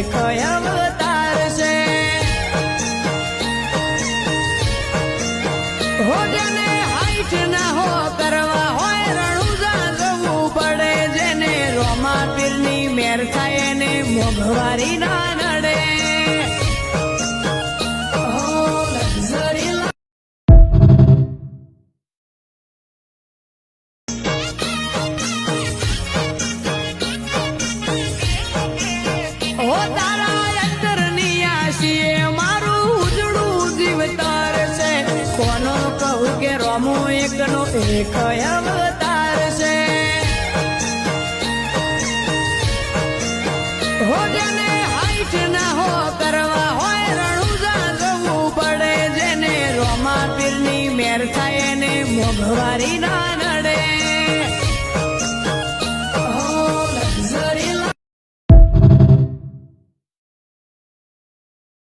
એક અવતાર છે હો જેને હાઈટ ના હો કરવા હોય રણુજા જવું પડે જેને રોમા પીરની મેર થાય એને મોંઘવારી ના નડે એકનો એક અવતાર છે હો જેને હાઈટ ના હો કરવા હોય રણુજા જવું પડે જેને રોમા પીરની મેર થાય એને મોંઘવારી ના